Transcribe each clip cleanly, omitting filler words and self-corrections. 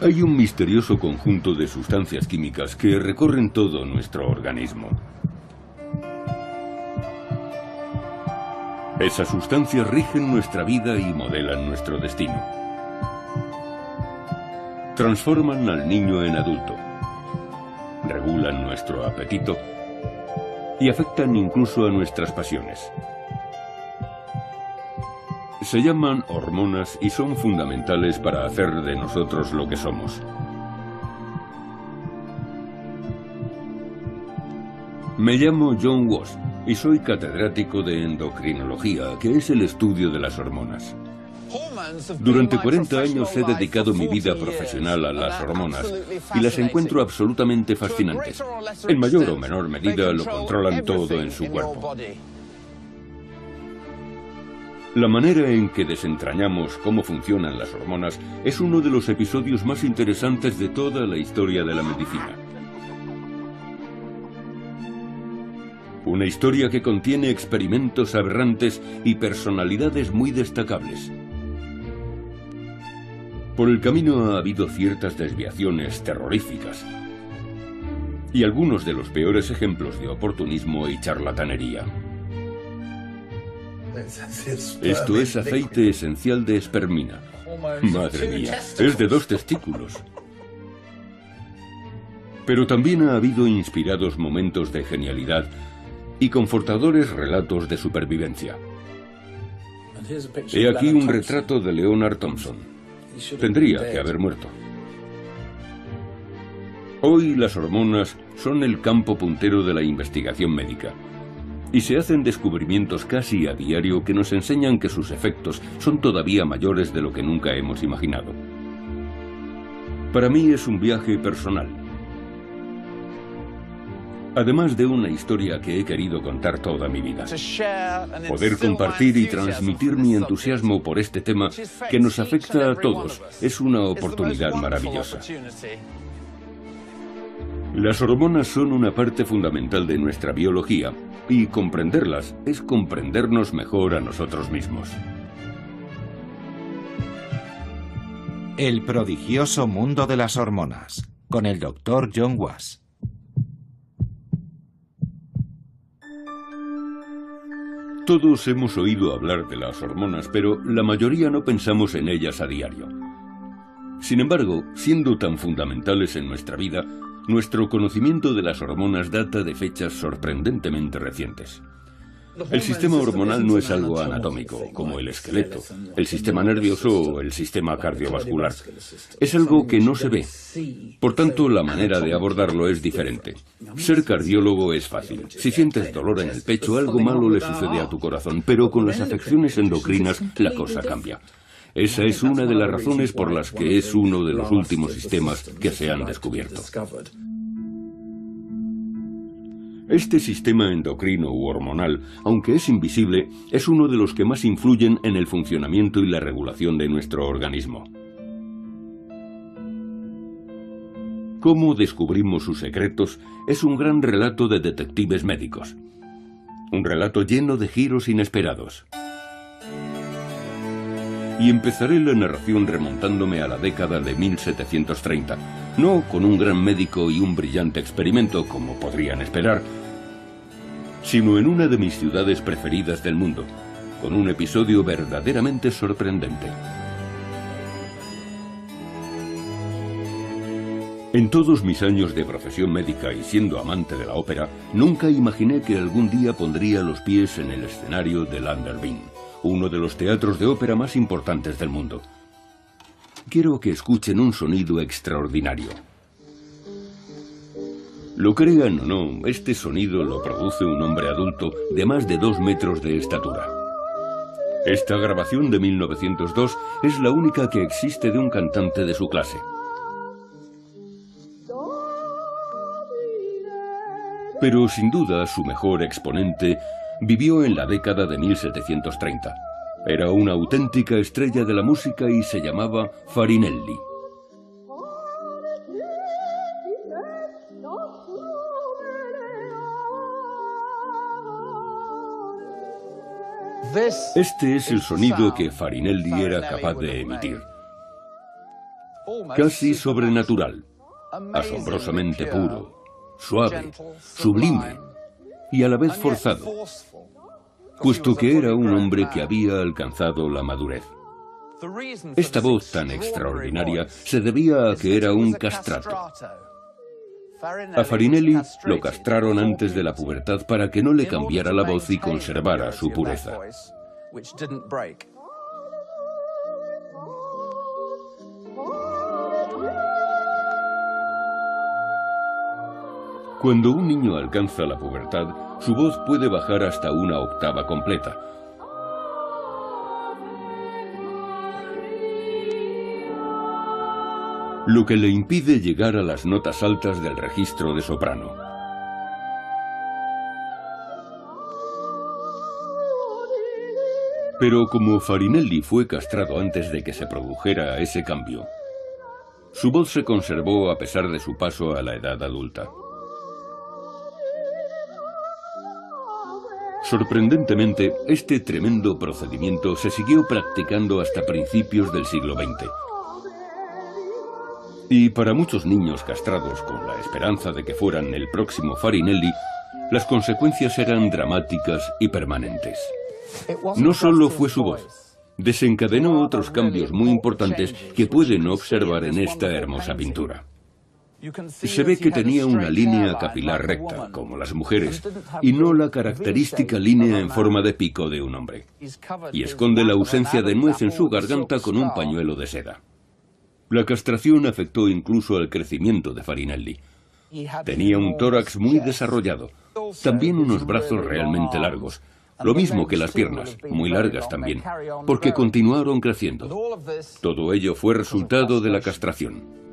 Hay un misterioso conjunto de sustancias químicas que recorren todo nuestro organismo. Esas sustancias rigen nuestra vida y modelan nuestro destino. Transforman al niño en adulto, regulan nuestro apetito y afectan incluso a nuestras pasiones. Se llaman hormonas y son fundamentales para hacer de nosotros lo que somos. Me llamo John Wass y soy catedrático de endocrinología, que es el estudio de las hormonas. Durante 40 años he dedicado mi vida profesional a las hormonas y las encuentro absolutamente fascinantes. En mayor o menor medida lo controlan todo en su cuerpo. La manera en que desentrañamos cómo funcionan las hormonas es uno de los episodios más interesantes de toda la historia de la medicina. Una historia que contiene experimentos aberrantes y personalidades muy destacables. Por el camino ha habido ciertas desviaciones terroríficas y algunos de los peores ejemplos de oportunismo y charlatanería. Esto es aceite esencial de espermina. Madre mía, es de 2 testículos. Pero también ha habido inspirados momentos de genialidad y confortadores relatos de supervivencia. He aquí un retrato de Leonard Thompson. Tendría que haber muerto. Hoy las hormonas son el campo puntero de la investigación médica. Y se hacen descubrimientos casi a diario que nos enseñan que sus efectos son todavía mayores de lo que nunca hemos imaginado. Para mí es un viaje personal. Además de una historia que he querido contar toda mi vida. Poder compartir y transmitir mi entusiasmo por este tema que nos afecta a todos es una oportunidad maravillosa. Las hormonas son una parte fundamental de nuestra biología y comprenderlas es comprendernos mejor a nosotros mismos. El prodigioso mundo de las hormonas, con el Dr. John Wass. Todos hemos oído hablar de las hormonas, pero la mayoría no pensamos en ellas a diario. Sin embargo, siendo tan fundamentales en nuestra vida, nuestro conocimiento de las hormonas data de fechas sorprendentemente recientes. El sistema hormonal no es algo anatómico, como el esqueleto, el sistema nervioso o el sistema cardiovascular. Es algo que no se ve. Por tanto, la manera de abordarlo es diferente. Ser cardiólogo es fácil. Si sientes dolor en el pecho, algo malo le sucede a tu corazón, pero con las afecciones endocrinas la cosa cambia. Esa es una de las razones por las que es uno de los últimos sistemas que se han descubierto. Este sistema endocrino u hormonal, aunque es invisible, es uno de los que más influyen en el funcionamiento y la regulación de nuestro organismo. Cómo descubrimos sus secretos es un gran relato de detectives médicos. Un relato lleno de giros inesperados. Y empezaré la narración remontándome a la década de 1730, no con un gran médico y un brillante experimento, como podrían esperar, sino en una de mis ciudades preferidas del mundo, con un episodio verdaderamente sorprendente. En todos mis años de profesión médica y siendo amante de la ópera, nunca imaginé que algún día pondría los pies en el escenario del Anderbin, uno de los teatros de ópera más importantes del mundo. Quiero que escuchen un sonido extraordinario. Lo crean o no, este sonido lo produce un hombre adulto de más de 2 metros de estatura. Esta grabación de 1902 es la única que existe de un cantante de su clase. Pero sin duda su mejor exponente vivió en la década de 1730. Era una auténtica estrella de la música y se llamaba Farinelli. Este es el sonido que Farinelli era capaz de emitir. casi sobrenatural, asombrosamente puro, suave, sublime y a la vez forzado, puesto que era un hombre que había alcanzado la madurez. Esta voz tan extraordinaria se debía a que era un castrato. A Farinelli lo castraron antes de la pubertad para que no le cambiara la voz y conservara su pureza. Cuando un niño alcanza la pubertad, su voz puede bajar hasta una octava completa. Lo que le impide llegar a las notas altas del registro de soprano. Pero como Farinelli fue castrado antes de que se produjera ese cambio, su voz se conservó a pesar de su paso a la edad adulta. Sorprendentemente, este tremendo procedimiento se siguió practicando hasta principios del siglo XX. Y para muchos niños castrados con la esperanza de que fueran el próximo Farinelli, las consecuencias eran dramáticas y permanentes. No solo fue su voz, desencadenó otros cambios muy importantes que pueden observar en esta hermosa pintura. Se ve que tenía una línea capilar recta, como las mujeres, y no la característica línea en forma de pico de un hombre. Y esconde la ausencia de nuez en su garganta con un pañuelo de seda. La castración afectó incluso al crecimiento de Farinelli. Tenía un tórax muy desarrollado, también unos brazos realmente largos, lo mismo que las piernas, muy largas también, porque continuaron creciendo. Todo ello fue resultado de la castración.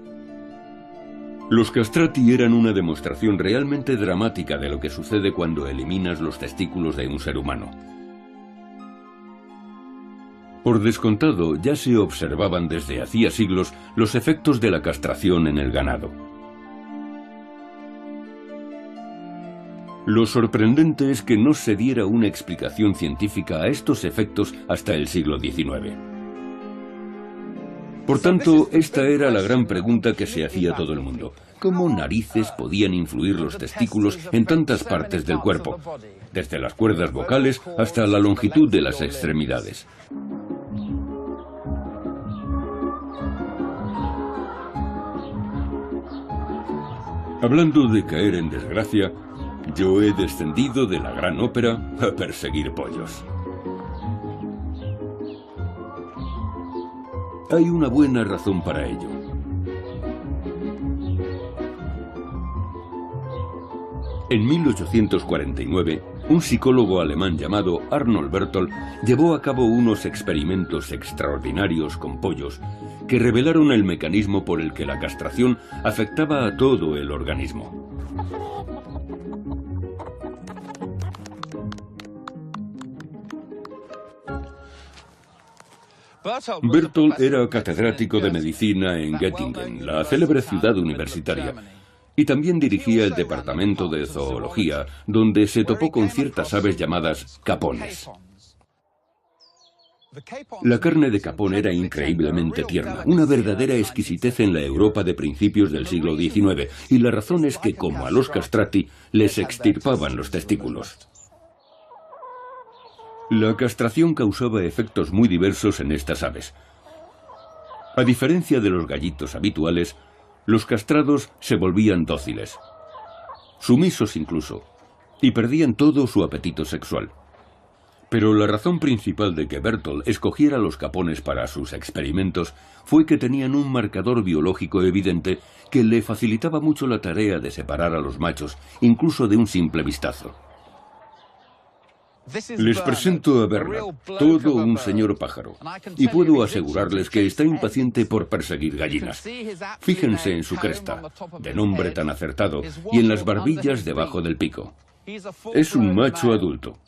Los castrati eran una demostración realmente dramática de lo que sucede cuando eliminas los testículos de un ser humano. Por descontado, ya se observaban desde hacía siglos los efectos de la castración en el ganado. Lo sorprendente es que no se diera una explicación científica a estos efectos hasta el siglo XIX. Por tanto, esta era la gran pregunta que se hacía todo el mundo. ¿Cómo narices podían influir los testículos en tantas partes del cuerpo, desde las cuerdas vocales hasta la longitud de las extremidades? Hablando de caer en desgracia, yo he descendido de la gran ópera a perseguir pollos. Hay una buena razón para ello. En 1849, un psicólogo alemán llamado Arnold Berthold llevó a cabo unos experimentos extraordinarios con pollos que revelaron el mecanismo por el que la castración afectaba a todo el organismo. Berthold era catedrático de medicina en Göttingen, la célebre ciudad universitaria, y también dirigía el departamento de zoología, donde se topó con ciertas aves llamadas capones. La carne de capón era increíblemente tierna, una verdadera exquisitez en la Europa de principios del siglo XIX, y la razón es que, como a los castrati, les extirpaban los testículos. La castración causaba efectos muy diversos en estas aves. A diferencia de los gallitos habituales, los castrados se volvían dóciles, sumisos incluso, y perdían todo su apetito sexual. Pero la razón principal de que Berthold escogiera los capones para sus experimentos fue que tenían un marcador biológico evidente que le facilitaba mucho la tarea de separar a los machos, incluso de un simple vistazo. Les presento a Bernard, todo un señor pájaro, y puedo asegurarles que está impaciente por perseguir gallinas. Fíjense en su cresta, de nombre tan acertado, y en las barbillas debajo del pico. Es un macho adulto.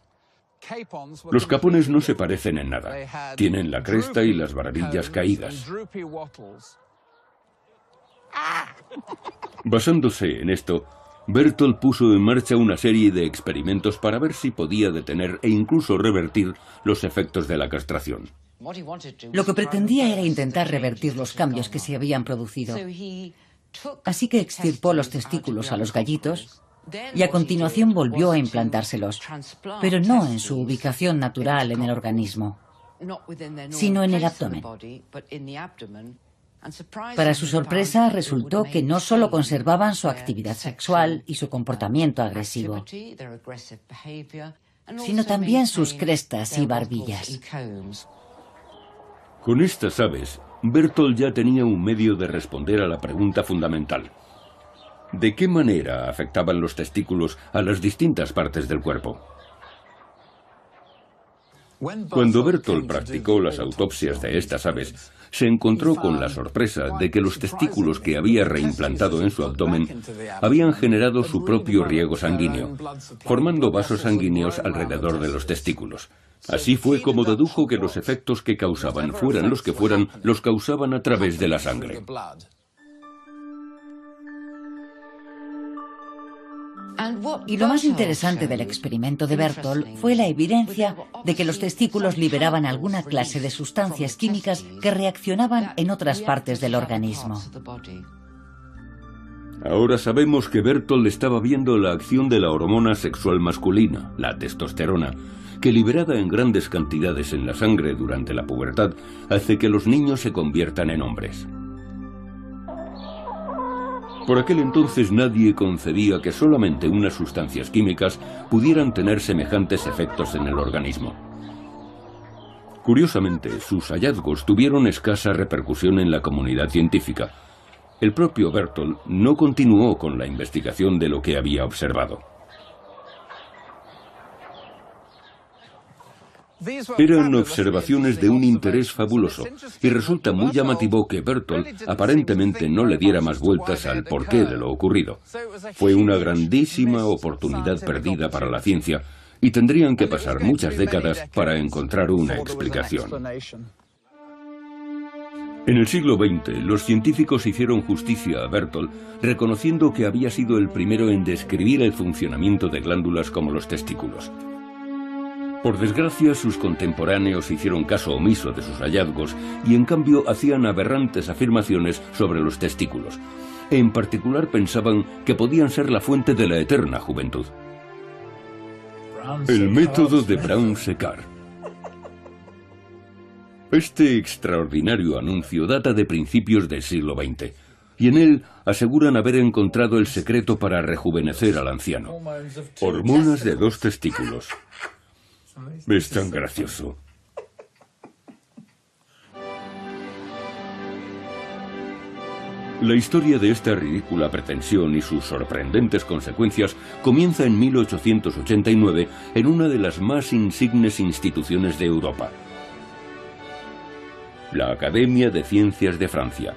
Los capones no se parecen en nada. Tienen la cresta y las barbillas caídas. Basándose en esto, Berthold puso en marcha una serie de experimentos para ver si podía detener e incluso revertir los efectos de la castración. Lo que pretendía era intentar revertir los cambios que se habían producido. Así que extirpó los testículos a los gallitos y a continuación volvió a implantárselos, pero no en su ubicación natural en el organismo, sino en el abdomen. Para su sorpresa, resultó que no solo conservaban su actividad sexual y su comportamiento agresivo, sino también sus crestas y barbillas. Con estas aves, Berthold ya tenía un medio de responder a la pregunta fundamental. ¿De qué manera afectaban los testículos a las distintas partes del cuerpo? Cuando Berthold practicó las autopsias de estas aves, se encontró con la sorpresa de que los testículos que había reimplantado en su abdomen habían generado su propio riego sanguíneo, formando vasos sanguíneos alrededor de los testículos. Así fue como dedujo que los efectos que causaban, fueran los que fueran, los causaban a través de la sangre. Y lo más interesante del experimento de Berthold fue la evidencia de que los testículos liberaban alguna clase de sustancias químicas que reaccionaban en otras partes del organismo. Ahora sabemos que Berthold estaba viendo la acción de la hormona sexual masculina, la testosterona, que liberada en grandes cantidades en la sangre durante la pubertad, hace que los niños se conviertan en hombres. Por aquel entonces nadie concebía que solamente unas sustancias químicas pudieran tener semejantes efectos en el organismo. Curiosamente, sus hallazgos tuvieron escasa repercusión en la comunidad científica. El propio Berthold no continuó con la investigación de lo que había observado. Eran observaciones de un interés fabuloso, y resulta muy llamativo que Berthold aparentemente no le diera más vueltas al porqué de lo ocurrido. Fue una grandísima oportunidad perdida para la ciencia, y tendrían que pasar muchas décadas para encontrar una explicación. En el siglo XX, los científicos hicieron justicia a Berthold, reconociendo que había sido el primero en describir el funcionamiento de glándulas como los testículos. Por desgracia, sus contemporáneos hicieron caso omiso de sus hallazgos y en cambio hacían aberrantes afirmaciones sobre los testículos. En particular pensaban que podían ser la fuente de la eterna juventud. El método de Brown-Séquard. Este extraordinario anuncio data de principios del siglo XX, y en él aseguran haber encontrado el secreto para rejuvenecer al anciano. Hormonas de 2 testículos. Es tan gracioso. La historia de esta ridícula pretensión y sus sorprendentes consecuencias comienza en 1889 en una de las más insignes instituciones de Europa, la Academia de Ciencias de Francia.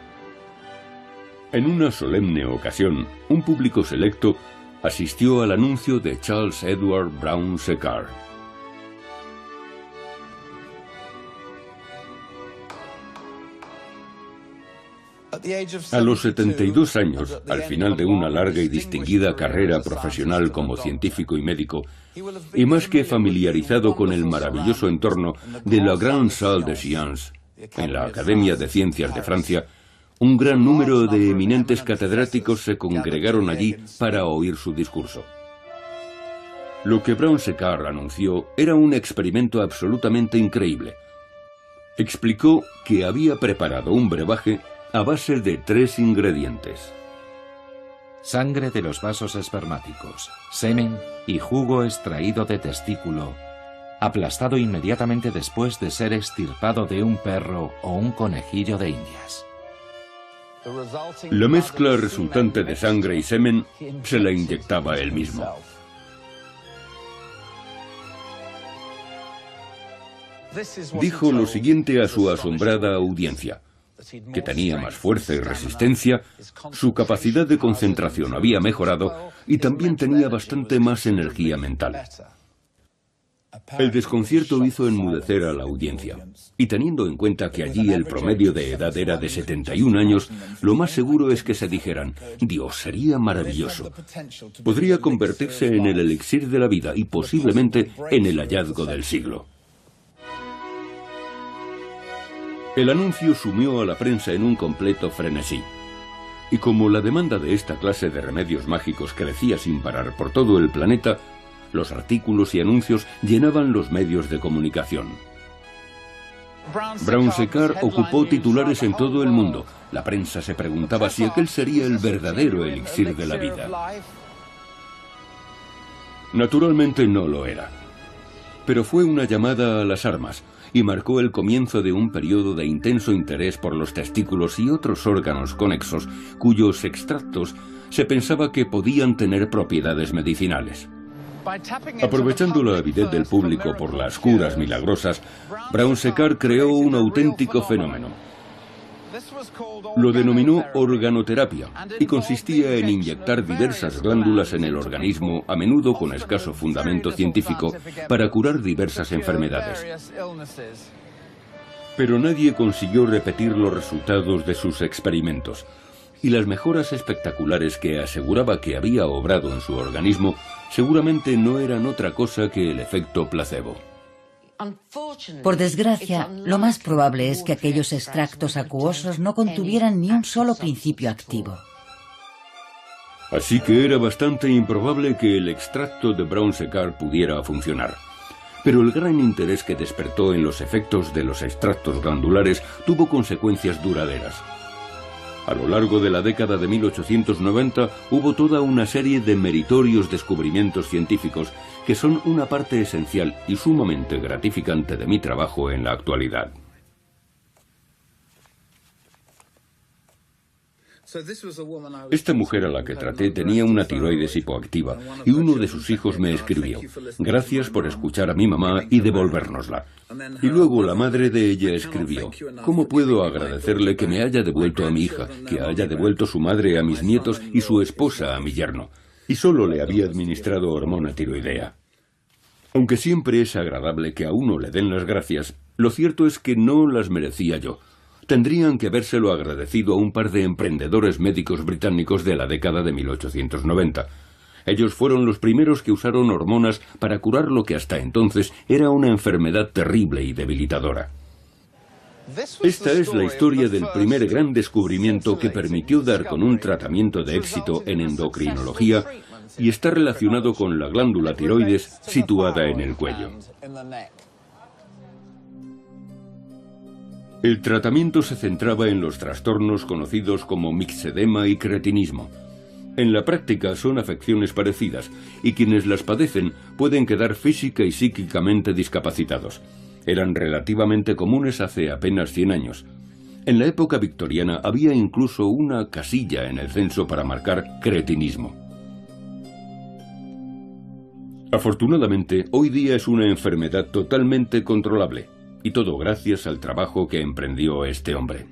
En una solemne ocasión, un público selecto asistió al anuncio de Charles Edward Brown-Séquard. A los 72 años, al final de una larga y distinguida carrera profesional como científico y médico, y más que familiarizado con el maravilloso entorno de la Grande Salle de Sciences, en la Academia de Ciencias de Francia, un gran número de eminentes catedráticos se congregaron allí para oír su discurso. Lo que Brown-Séquard anunció era un experimento absolutamente increíble. Explicó que había preparado un brebaje a base de 3 ingredientes: sangre de los vasos espermáticos, semen y jugo extraído de testículo, aplastado inmediatamente después de ser extirpado de un perro o un conejillo de Indias. La mezcla resultante de sangre y semen se la inyectaba él mismo. Dijo lo siguiente a su asombrada audiencia: que tenía más fuerza y resistencia, su capacidad de concentración había mejorado y también tenía bastante más energía mental. El desconcierto hizo enmudecer a la audiencia, y teniendo en cuenta que allí el promedio de edad era de 71 años, lo más seguro es que se dijeran: Dios, sería maravilloso. Podría convertirse en el elixir de la vida y posiblemente en el hallazgo del siglo. El anuncio sumió a la prensa en un completo frenesí. Y como la demanda de esta clase de remedios mágicos crecía sin parar por todo el planeta, los artículos y anuncios llenaban los medios de comunicación. Brown Séquard ocupó titulares en todo el mundo. La prensa se preguntaba si aquel sería el verdadero elixir de la vida. Naturalmente no lo era. Pero fue una llamada a las armas y marcó el comienzo de un periodo de intenso interés por los testículos y otros órganos conexos cuyos extractos se pensaba que podían tener propiedades medicinales. Aprovechando la avidez del público por las curas milagrosas, Brown Séquard creó un auténtico fenómeno. Lo denominó organoterapia y consistía en inyectar diversas glándulas en el organismo, a menudo con escaso fundamento científico, para curar diversas enfermedades. Pero nadie consiguió repetir los resultados de sus experimentos, y las mejoras espectaculares que aseguraba que había obrado en su organismo seguramente no eran otra cosa que el efecto placebo. Por desgracia, lo más probable es que aquellos extractos acuosos no contuvieran ni un solo principio activo. Así que era bastante improbable que el extracto de Brown Séquard pudiera funcionar. Pero el gran interés que despertó en los efectos de los extractos glandulares tuvo consecuencias duraderas. A lo largo de la década de 1890 hubo toda una serie de meritorios descubrimientos científicos que son una parte esencial y sumamente gratificante de mi trabajo en la actualidad. Esta mujer a la que traté tenía una tiroides hipoactiva y uno de sus hijos me escribió: "Gracias por escuchar a mi mamá y devolvérnosla". Y luego la madre de ella escribió: "¿Cómo puedo agradecerle que me haya devuelto a mi hija, que haya devuelto su madre a mis nietos y su esposa a mi yerno?". Y solo le había administrado hormona tiroidea. Aunque siempre es agradable que a uno le den las gracias, lo cierto es que no las merecía yo. Tendrían que habérselo agradecido a un par de emprendedores médicos británicos de la década de 1890. Ellos fueron los primeros que usaron hormonas para curar lo que hasta entonces era una enfermedad terrible y debilitadora. Esta es la historia del primer gran descubrimiento que permitió dar con un tratamiento de éxito en endocrinología y está relacionado con la glándula tiroides situada en el cuello. El tratamiento se centraba en los trastornos conocidos como mixedema y cretinismo. En la práctica son afecciones parecidas, y quienes las padecen pueden quedar física y psíquicamente discapacitados. Eran relativamente comunes hace apenas 100 años. En la época victoriana había incluso una casilla en el censo para marcar cretinismo. Afortunadamente, hoy día es una enfermedad totalmente controlable. Y todo gracias al trabajo que emprendió este hombre.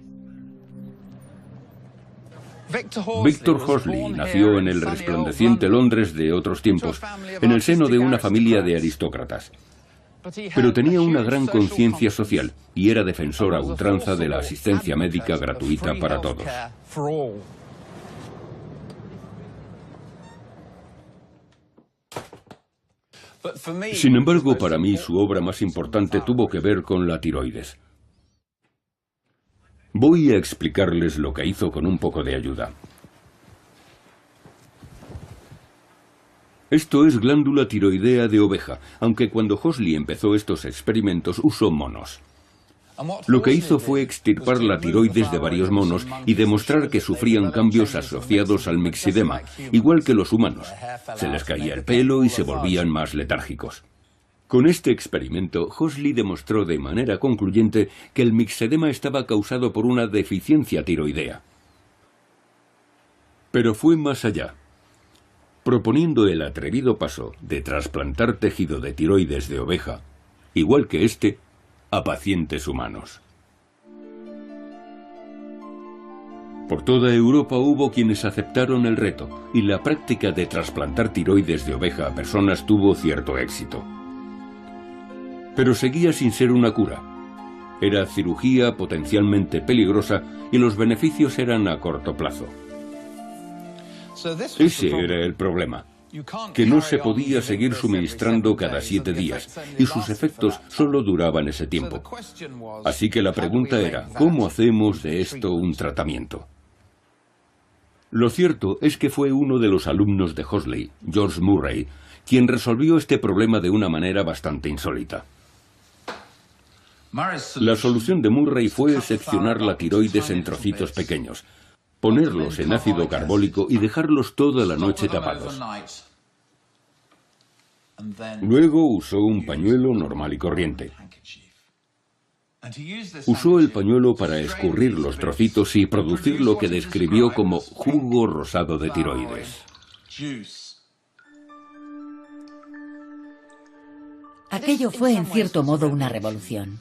Victor Horsley nació en el resplandeciente Londres de otros tiempos, en el seno de una familia de aristócratas. Pero tenía una gran conciencia social y era defensor a ultranza de la asistencia médica gratuita para todos. Sin embargo, para mí su obra más importante tuvo que ver con la tiroides. Voy a explicarles lo que hizo con un poco de ayuda. Esto es glándula tiroidea de oveja, aunque cuando Horsley empezó estos experimentos usó monos. Lo que hizo fue extirpar la tiroides de varios monos y demostrar que sufrían cambios asociados al mixedema, igual que los humanos. Se les caía el pelo y se volvían más letárgicos. Con este experimento, Horsley demostró de manera concluyente que el mixedema estaba causado por una deficiencia tiroidea. Pero fue más allá. Proponiendo el atrevido paso de trasplantar tejido de tiroides de oveja, igual que este, a pacientes humanos. Por toda Europa hubo quienes aceptaron el reto y la práctica de trasplantar tiroides de oveja a personas tuvo cierto éxito. Pero seguía sin ser una cura. Era cirugía potencialmente peligrosa y los beneficios eran a corto plazo. Ese era el problema. que no se podía seguir suministrando cada 7 días, y sus efectos solo duraban ese tiempo. Así que la pregunta era, ¿cómo hacemos de esto un tratamiento? Lo cierto es que fue uno de los alumnos de Hosley, George Murray, quien resolvió este problema de una manera bastante insólita. La solución de Murray fue seccionar la tiroides en trocitos pequeños, ponerlos en ácido carbólico y dejarlos toda la noche tapados. Luego usó un pañuelo normal y corriente. Usó el pañuelo para escurrir los trocitos y producir lo que describió como jugo rosado de tiroides. Aquello fue en cierto modo una revolución.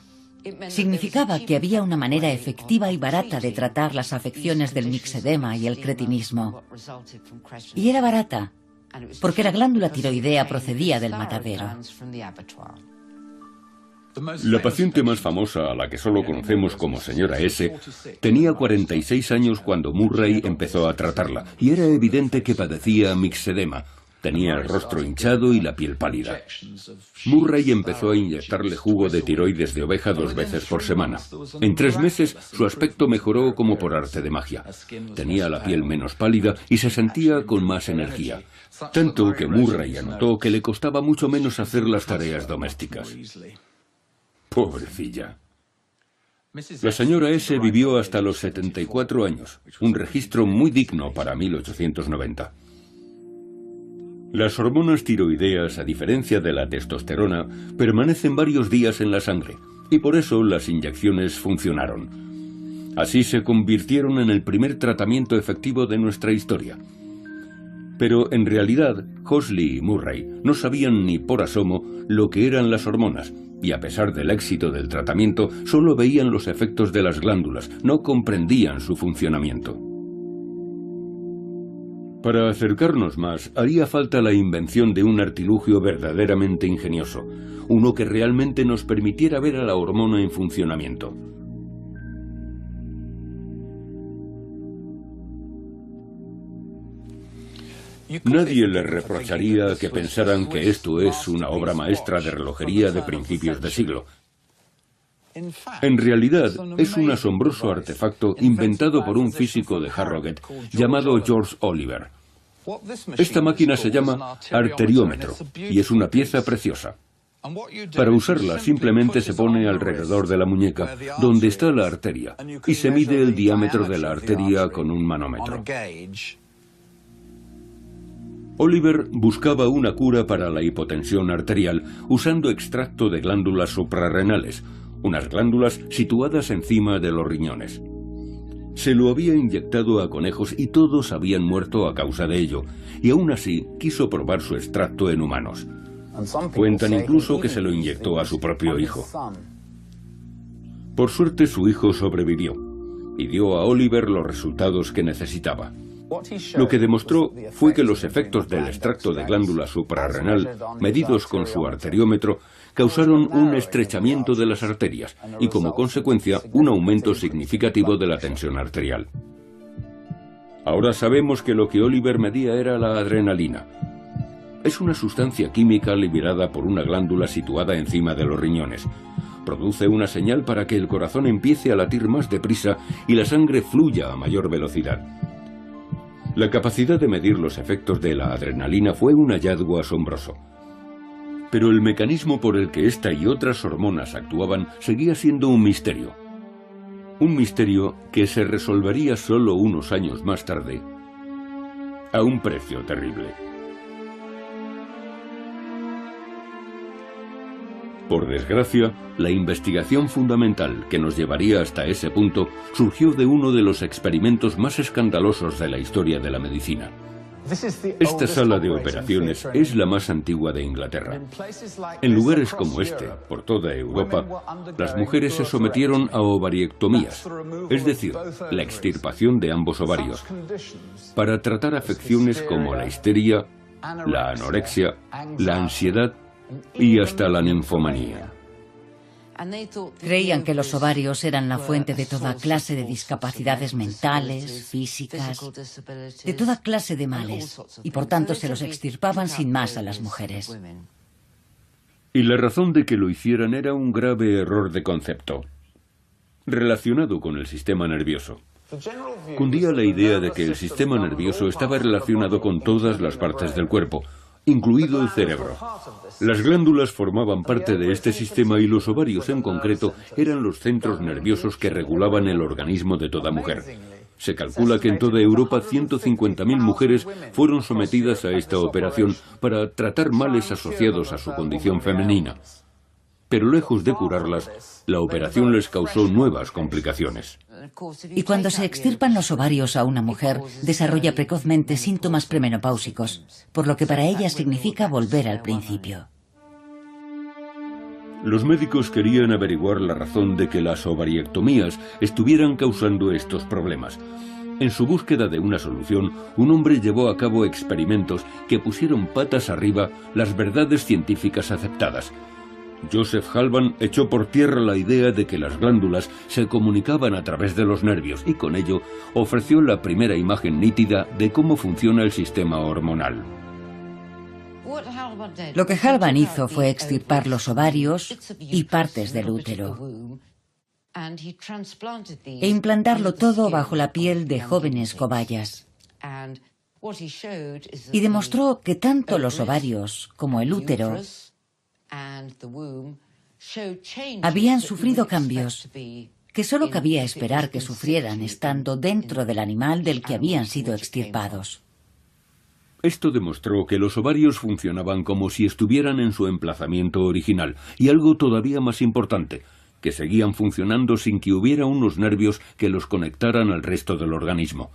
Significaba que había una manera efectiva y barata de tratar las afecciones del mixedema y el cretinismo. Y era barata, porque la glándula tiroidea procedía del matadero. La paciente más famosa, a la que solo conocemos como señora S, tenía 46 años cuando Murray empezó a tratarla, y era evidente que padecía mixedema. Tenía el rostro hinchado y la piel pálida. Murray empezó a inyectarle jugo de tiroides de oveja 2 veces por semana. En 3 meses, su aspecto mejoró como por arte de magia. Tenía la piel menos pálida y se sentía con más energía. Tanto que Murray anotó que le costaba mucho menos hacer las tareas domésticas. Pobrecilla. La señora S vivió hasta los 74 años, un registro muy digno para 1890. Las hormonas tiroideas, a diferencia de la testosterona, permanecen varios días en la sangre, y por eso las inyecciones funcionaron. Así se convirtieron en el primer tratamiento efectivo de nuestra historia. Pero en realidad, Hosley y Murray no sabían ni por asomo lo que eran las hormonas, y a pesar del éxito del tratamiento, solo veían los efectos de las glándulas, no comprendían su funcionamiento. Para acercarnos más, haría falta la invención de un artilugio verdaderamente ingenioso, uno que realmente nos permitiera ver a la hormona en funcionamiento. Nadie les reprocharía que pensaran que esto es una obra maestra de relojería de principios de siglo. En realidad, es un asombroso artefacto inventado por un físico de Harrogate llamado George Oliver. Esta máquina se llama arteriómetro y es una pieza preciosa. Para usarla simplemente se pone alrededor de la muñeca, donde está la arteria, y se mide el diámetro de la arteria con un manómetro. Oliver buscaba una cura para la hipotensión arterial usando extracto de glándulas suprarrenales, unas glándulas situadas encima de los riñones. Se lo había inyectado a conejos y todos habían muerto a causa de ello, y aún así quiso probar su extracto en humanos. Cuentan incluso que se lo inyectó a su propio hijo. Por suerte su hijo sobrevivió, y dio a Oliver los resultados que necesitaba. Lo que demostró fue que los efectos del extracto de glándula suprarrenal, medidos con su arteriómetro, causaron un estrechamiento de las arterias y, como consecuencia, un aumento significativo de la tensión arterial. Ahora sabemos que lo que Oliver medía era la adrenalina. Es una sustancia química liberada por una glándula situada encima de los riñones. Produce una señal para que el corazón empiece a latir más deprisa y la sangre fluya a mayor velocidad. La capacidad de medir los efectos de la adrenalina fue un hallazgo asombroso. Pero el mecanismo por el que esta y otras hormonas actuaban seguía siendo un misterio. Un misterio que se resolvería solo unos años más tarde, a un precio terrible. Por desgracia, la investigación fundamental que nos llevaría hasta ese punto surgió de uno de los experimentos más escandalosos de la historia de la medicina. Esta sala de operaciones es la más antigua de Inglaterra. En lugares como este, por toda Europa, las mujeres se sometieron a ovariectomías, es decir, la extirpación de ambos ovarios, para tratar afecciones como la histeria, la anorexia, la ansiedad y hasta la ninfomanía. Creían que los ovarios eran la fuente de toda clase de discapacidades mentales, físicas, de toda clase de males, y por tanto se los extirpaban sin más a las mujeres. Y la razón de que lo hicieran era un grave error de concepto, relacionado con el sistema nervioso. Cundía la idea de que el sistema nervioso estaba relacionado con todas las partes del cuerpo, incluido el cerebro. Las glándulas formaban parte de este sistema y los ovarios en concreto eran los centros nerviosos que regulaban el organismo de toda mujer. Se calcula que en toda Europa 150.000 mujeres fueron sometidas a esta operación para tratar males asociados a su condición femenina. Pero lejos de curarlas, la operación les causó nuevas complicaciones. Y cuando se extirpan los ovarios a una mujer, desarrolla precozmente síntomas premenopáusicos, por lo que para ella significa volver al principio. Los médicos querían averiguar la razón de que las ovariectomías estuvieran causando estos problemas. En su búsqueda de una solución, un hombre llevó a cabo experimentos que pusieron patas arriba las verdades científicas aceptadas. Joseph Halban echó por tierra la idea de que las glándulas se comunicaban a través de los nervios y con ello ofreció la primera imagen nítida de cómo funciona el sistema hormonal. Lo que Halban hizo fue extirpar los ovarios y partes del útero e implantarlo todo bajo la piel de jóvenes cobayas. Y demostró que tanto los ovarios como el útero habían sufrido cambios que solo cabía esperar que sufrieran estando dentro del animal del que habían sido extirpados. Esto demostró que los ovarios funcionaban como si estuvieran en su emplazamiento original, y algo todavía más importante, que seguían funcionando sin que hubiera unos nervios que los conectaran al resto del organismo.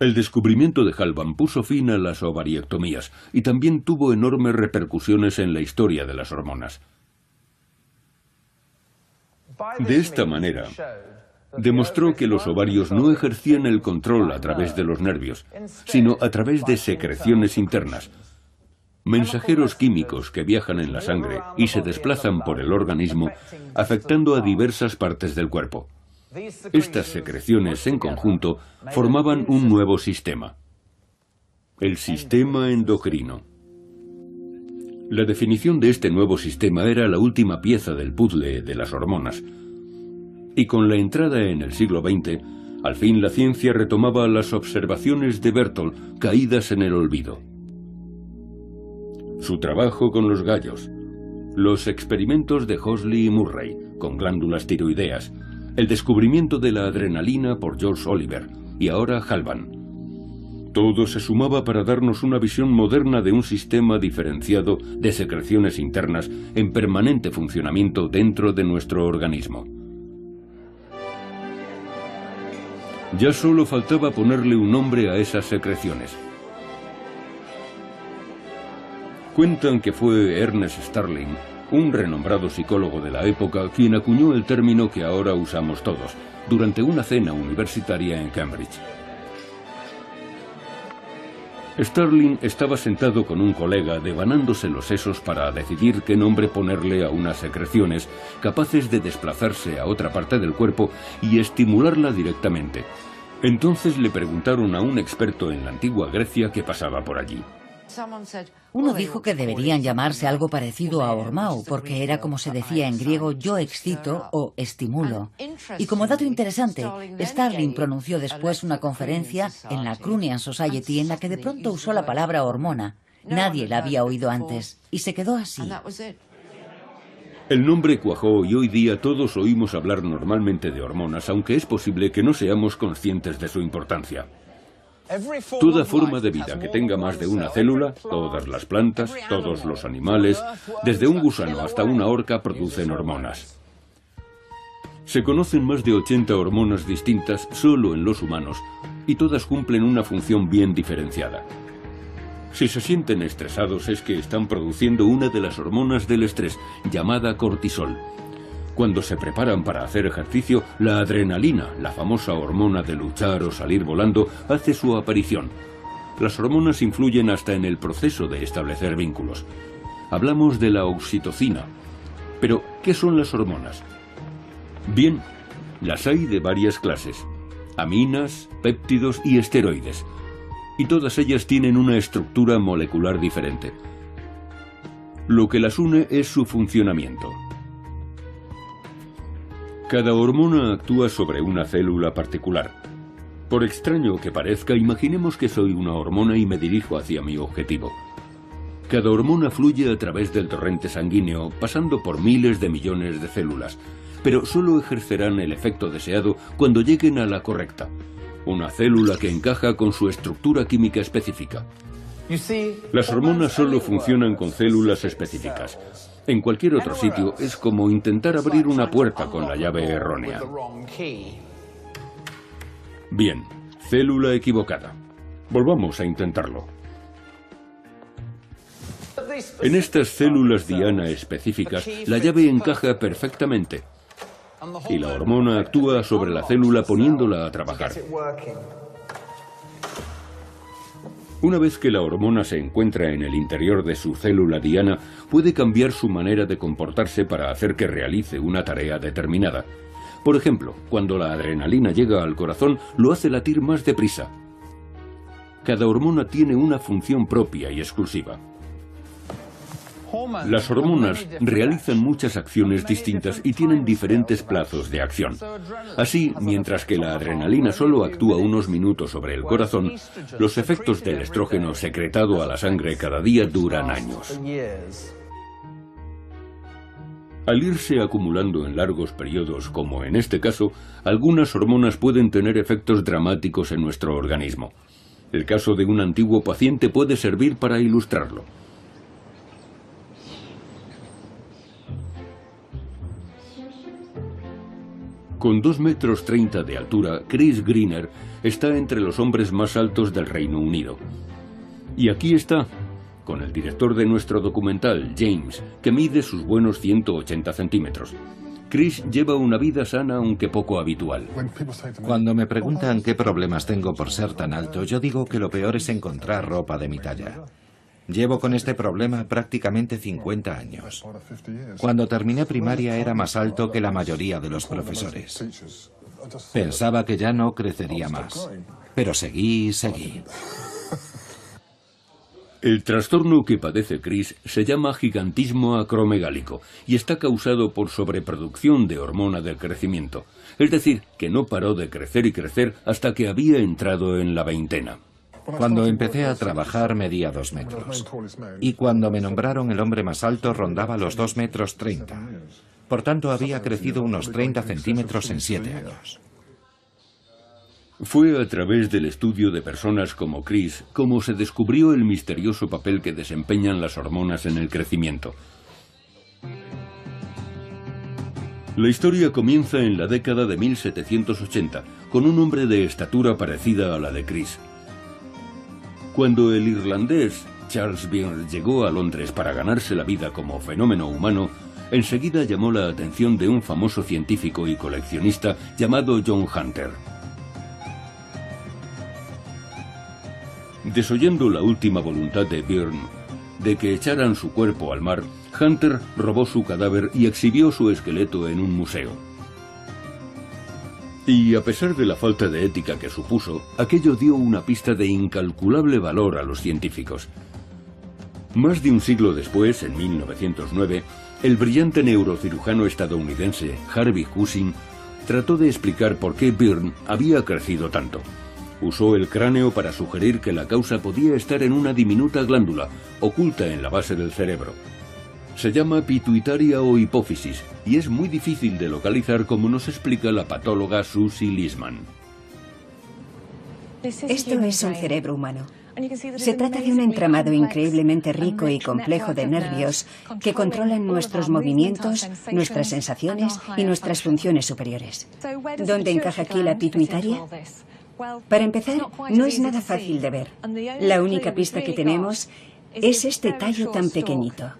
El descubrimiento de Halban puso fin a las ovariectomías y también tuvo enormes repercusiones en la historia de las hormonas. De esta manera, demostró que los ovarios no ejercían el control a través de los nervios, sino a través de secreciones internas, mensajeros químicos que viajan en la sangre y se desplazan por el organismo, afectando a diversas partes del cuerpo. Estas secreciones en conjunto formaban un nuevo sistema, el sistema endocrino. La definición de este nuevo sistema era la última pieza del puzzle de las hormonas. Y con la entrada en el siglo XX, al fin la ciencia retomaba las observaciones de Berthold caídas en el olvido. Su trabajo con los gallos, los experimentos de Hosley y Murray con glándulas tiroideas, el descubrimiento de la adrenalina por George Oliver y ahora Halban. Todo se sumaba para darnos una visión moderna de un sistema diferenciado de secreciones internas en permanente funcionamiento dentro de nuestro organismo. Ya solo faltaba ponerle un nombre a esas secreciones. Cuentan que fue Ernest Starling, un renombrado psicólogo de la época, quien acuñó el término que ahora usamos todos, durante una cena universitaria en Cambridge. Starling estaba sentado con un colega devanándose los sesos para decidir qué nombre ponerle a unas secreciones capaces de desplazarse a otra parte del cuerpo y estimularla directamente. Entonces le preguntaron a un experto en la antigua Grecia qué pasaba por allí. Uno dijo que deberían llamarse algo parecido a hormao, porque era como se decía en griego yo excito o estimulo. Y como dato interesante, Starling pronunció después una conferencia en la Crunian Society en la que de pronto usó la palabra hormona. Nadie la había oído antes, y se quedó así. El nombre cuajó y hoy día todos oímos hablar normalmente de hormonas, aunque es posible que no seamos conscientes de su importancia. Toda forma de vida que tenga más de una célula, todas las plantas, todos los animales, desde un gusano hasta una orca, producen hormonas. Se conocen más de 80 hormonas distintas solo en los humanos y todas cumplen una función bien diferenciada. Si se sienten estresados es que están produciendo una de las hormonas del estrés, llamada cortisol. Cuando se preparan para hacer ejercicio, la adrenalina, la famosa hormona de luchar o salir volando, hace su aparición. Las hormonas influyen hasta en el proceso de establecer vínculos. Hablamos de la oxitocina. Pero, ¿qué son las hormonas? Bien, las hay de varias clases: aminas, péptidos y esteroides. Y todas ellas tienen una estructura molecular diferente. Lo que las une es su funcionamiento. Cada hormona actúa sobre una célula particular. Por extraño que parezca, imaginemos que soy una hormona y me dirijo hacia mi objetivo. Cada hormona fluye a través del torrente sanguíneo, pasando por miles de millones de células, pero solo ejercerán el efecto deseado cuando lleguen a la correcta, una célula que encaja con su estructura química específica. Las hormonas solo funcionan con células específicas. En cualquier otro sitio es como intentar abrir una puerta con la llave errónea. Bien, célula equivocada. Volvamos a intentarlo. En estas células diana específicas, la llave encaja perfectamente y la hormona actúa sobre la célula poniéndola a trabajar. Una vez que la hormona se encuentra en el interior de su célula diana, puede cambiar su manera de comportarse para hacer que realice una tarea determinada. Por ejemplo, cuando la adrenalina llega al corazón, lo hace latir más deprisa. Cada hormona tiene una función propia y exclusiva. Las hormonas realizan muchas acciones distintas y tienen diferentes plazos de acción. Así, mientras que la adrenalina solo actúa unos minutos sobre el corazón, los efectos del estrógeno secretado a la sangre cada día duran años. Al irse acumulando en largos periodos, como en este caso, algunas hormonas pueden tener efectos dramáticos en nuestro organismo. El caso de un antiguo paciente puede servir para ilustrarlo. Con 2,30 metros de altura, Chris Greener está entre los hombres más altos del Reino Unido. Y aquí está, con el director de nuestro documental, James, que mide sus buenos 180 centímetros. Chris lleva una vida sana, aunque poco habitual. Cuando me preguntan qué problemas tengo por ser tan alto, yo digo que lo peor es encontrar ropa de mi talla. Llevo con este problema prácticamente 50 años. Cuando terminé primaria era más alto que la mayoría de los profesores. Pensaba que ya no crecería más, pero seguí y seguí. El trastorno que padece Chris se llama gigantismo acromegálico y está causado por sobreproducción de hormona del crecimiento. Es decir, que no paró de crecer y crecer hasta que había entrado en la veintena. Cuando empecé a trabajar medía 2 metros. Y cuando me nombraron el hombre más alto rondaba los 2,30 metros. Por tanto, había crecido unos 30 centímetros en 7 años. Fue a través del estudio de personas como Chris como se descubrió el misterioso papel que desempeñan las hormonas en el crecimiento. La historia comienza en la década de 1780, con un hombre de estatura parecida a la de Chris. Cuando el irlandés Charles Byrne llegó a Londres para ganarse la vida como fenómeno humano, enseguida llamó la atención de un famoso científico y coleccionista llamado John Hunter. Desoyendo la última voluntad de Byrne de que echaran su cuerpo al mar, Hunter robó su cadáver y exhibió su esqueleto en un museo. Y a pesar de la falta de ética que supuso, aquello dio una pista de incalculable valor a los científicos. Más de un siglo después, en 1909, el brillante neurocirujano estadounidense Harvey Cushing trató de explicar por qué Byrne había crecido tanto. Usó el cráneo para sugerir que la causa podía estar en una diminuta glándula, oculta en la base del cerebro. Se llama pituitaria o hipófisis, y es muy difícil de localizar, como nos explica la patóloga Susie Lisman. Esto es un cerebro humano. Se trata de un entramado increíblemente rico y complejo de nervios que controlan nuestros movimientos, nuestras sensaciones y nuestras funciones superiores. ¿Dónde encaja aquí la pituitaria? Para empezar, no es nada fácil de ver. La única pista que tenemos es este tallo tan pequeñito.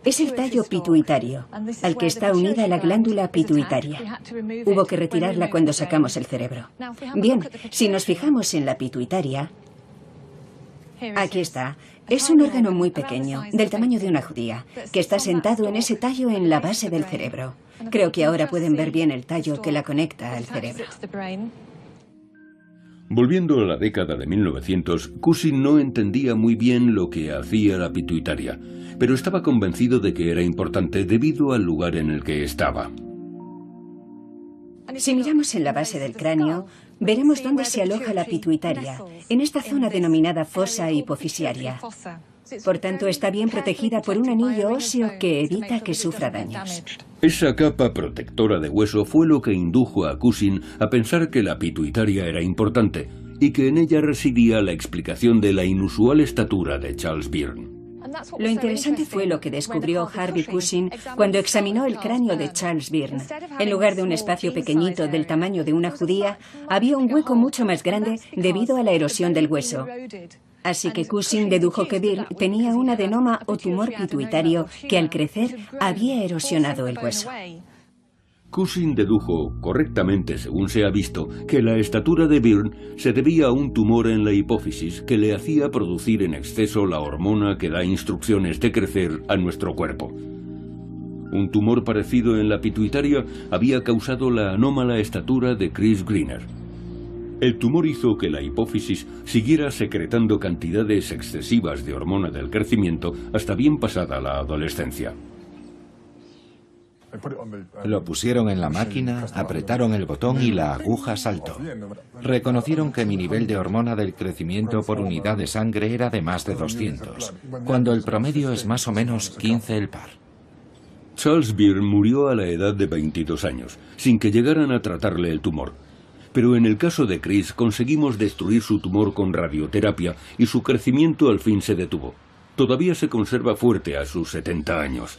Es el tallo pituitario, al que está unida la glándula pituitaria. Hubo que retirarla cuando sacamos el cerebro. Bien, si nos fijamos en la pituitaria, Aquí está. Es un órgano muy pequeño, del tamaño de una judía, que está sentado en ese tallo en la base del cerebro. Creo que ahora pueden ver bien el tallo que la conecta al cerebro. Volviendo a la década de 1900, Cushing no entendía muy bien lo que hacía la pituitaria, pero estaba convencido de que era importante debido al lugar en el que estaba. Si miramos en la base del cráneo, veremos dónde se aloja la pituitaria, en esta zona denominada fosa hipofisiaria. Por tanto, está bien protegida por un anillo óseo que evita que sufra daños. Esa capa protectora de hueso fue lo que indujo a Cushing a pensar que la pituitaria era importante y que en ella residía la explicación de la inusual estatura de Charles Byrne. Lo interesante fue lo que descubrió Harvey Cushing cuando examinó el cráneo de Charles Byrne. En lugar de un espacio pequeñito del tamaño de una judía, había un hueco mucho más grande debido a la erosión del hueso. Así que Cushing dedujo que Byrne tenía un adenoma o tumor pituitario que al crecer había erosionado el hueso. Cushing dedujo, correctamente según se ha visto, que la estatura de Byrne se debía a un tumor en la hipófisis que le hacía producir en exceso la hormona que da instrucciones de crecer a nuestro cuerpo. Un tumor parecido en la pituitaria había causado la anómala estatura de Chris Greener. El tumor hizo que la hipófisis siguiera secretando cantidades excesivas de hormona del crecimiento hasta bien pasada la adolescencia. Lo pusieron en la máquina, apretaron el botón y la aguja saltó. Reconocieron que mi nivel de hormona del crecimiento por unidad de sangre era de más de 200, cuando el promedio es más o menos 15 el par. Charles Byrne murió a la edad de 22 años, sin que llegaran a tratarle el tumor. Pero en el caso de Chris conseguimos destruir su tumor con radioterapia y su crecimiento al fin se detuvo. Todavía se conserva fuerte a sus 70 años.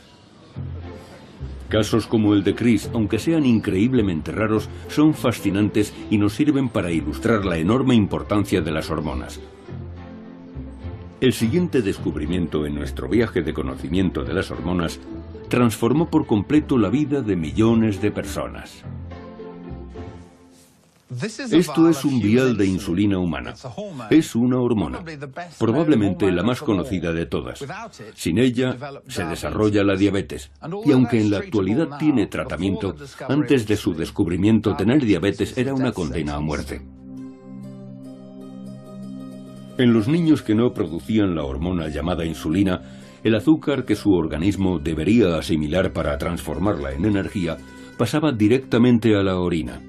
Casos como el de Chris, aunque sean increíblemente raros, son fascinantes y nos sirven para ilustrar la enorme importancia de las hormonas. El siguiente descubrimiento en nuestro viaje de conocimiento de las hormonas transformó por completo la vida de millones de personas. Esto es un vial de insulina humana. Es una hormona, probablemente la más conocida de todas. Sin ella, se desarrolla la diabetes. Y aunque en la actualidad tiene tratamiento, antes de su descubrimiento tener diabetes era una condena a muerte. En los niños que no producían la hormona llamada insulina, el azúcar que su organismo debería asimilar para transformarla en energía pasaba directamente a la orina.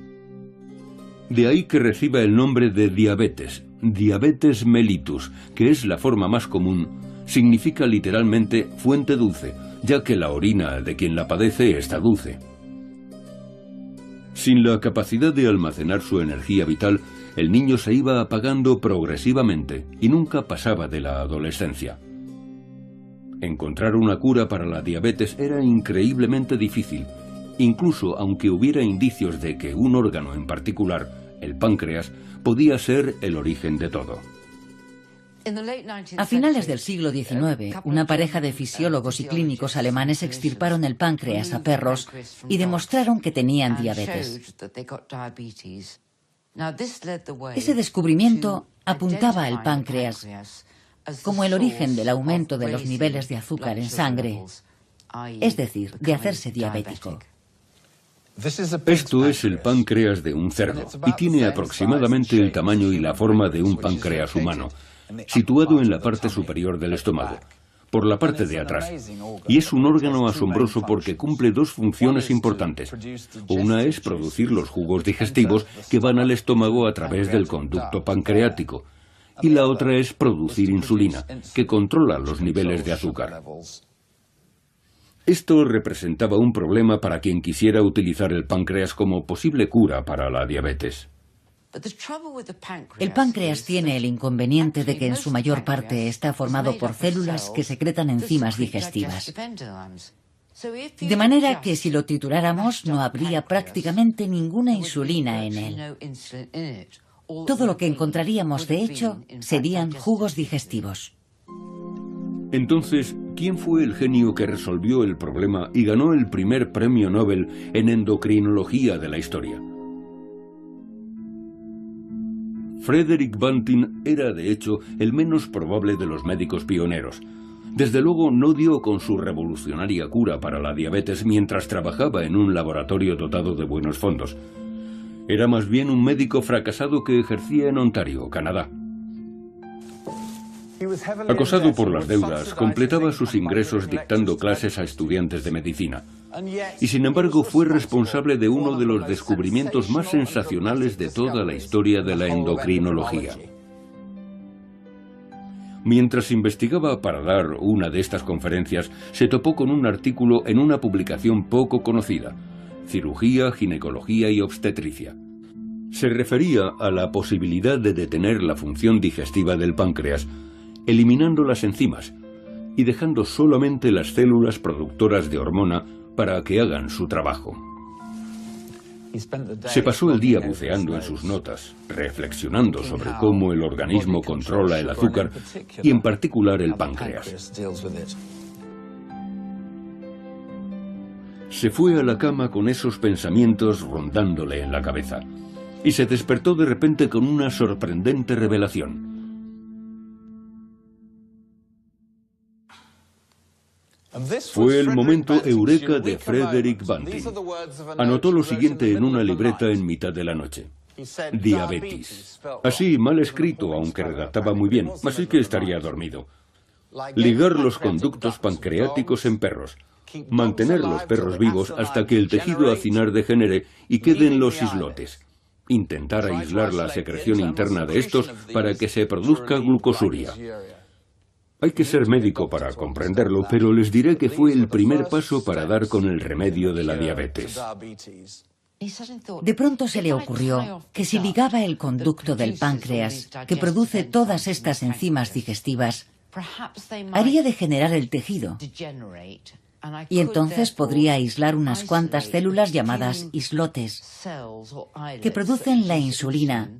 De ahí que reciba el nombre de diabetes, diabetes mellitus, que es la forma más común, significa literalmente fuente dulce, ya que la orina de quien la padece está dulce. Sin la capacidad de almacenar su energía vital, el niño se iba apagando progresivamente y nunca pasaba de la adolescencia. Encontrar una cura para la diabetes era increíblemente difícil, incluso aunque hubiera indicios de que un órgano en particular, el páncreas, podía ser el origen de todo. A finales del siglo XIX, una pareja de fisiólogos y clínicos alemanes extirparon el páncreas a perros y demostraron que tenían diabetes. Ese descubrimiento apuntaba al páncreas como el origen del aumento de los niveles de azúcar en sangre, es decir, de hacerse diabético. Esto es el páncreas de un cerdo y tiene aproximadamente el tamaño y la forma de un páncreas humano, situado en la parte superior del estómago, por la parte de atrás. Y es un órgano asombroso porque cumple dos funciones importantes. Una es producir los jugos digestivos que van al estómago a través del conducto pancreático, y la otra es producir insulina, que controla los niveles de azúcar. Esto representaba un problema para quien quisiera utilizar el páncreas como posible cura para la diabetes. El páncreas tiene el inconveniente de que en su mayor parte está formado por células que secretan enzimas digestivas. De manera que si lo trituráramos no habría prácticamente ninguna insulina en él. Todo lo que encontraríamos, de hecho, serían jugos digestivos. Entonces, ¿quién fue el genio que resolvió el problema y ganó el primer premio Nobel en endocrinología de la historia? Frederick Banting era, de hecho, el menos probable de los médicos pioneros. Desde luego no dio con su revolucionaria cura para la diabetes mientras trabajaba en un laboratorio dotado de buenos fondos. Era más bien un médico fracasado que ejercía en Ontario, Canadá. Acosado por las deudas, completaba sus ingresos dictando clases a estudiantes de medicina. Y sin embargo fue responsable de uno de los descubrimientos más sensacionales de toda la historia de la endocrinología. Mientras investigaba para dar una de estas conferencias, se topó con un artículo en una publicación poco conocida: Cirugía, Ginecología y Obstetricia. Se refería a la posibilidad de detener la función digestiva del páncreas, eliminando las enzimas y dejando solamente las células productoras de hormona para que hagan su trabajo. Se pasó el día buceando en sus notas, reflexionando sobre cómo el organismo controla el azúcar y en particular el páncreas. Se fue a la cama con esos pensamientos rondándole en la cabeza y se despertó de repente con una sorprendente revelación. Fue el momento eureka de Frederick Banting. Anotó lo siguiente en una libreta en mitad de la noche: diabetes. Así, mal escrito, aunque redactaba muy bien, así que estaría dormido. Ligar los conductos pancreáticos en perros. Mantener los perros vivos hasta que el tejido acinar degenere y queden los islotes. Intentar aislar la secreción interna de estos para que se produzca glucosuria. Hay que ser médico para comprenderlo, pero les diré que fue el primer paso para dar con el remedio de la diabetes. De pronto se le ocurrió que si ligaba el conducto del páncreas, que produce todas estas enzimas digestivas, haría degenerar el tejido. Y entonces podría aislar unas cuantas células llamadas islotes, que producen la insulina,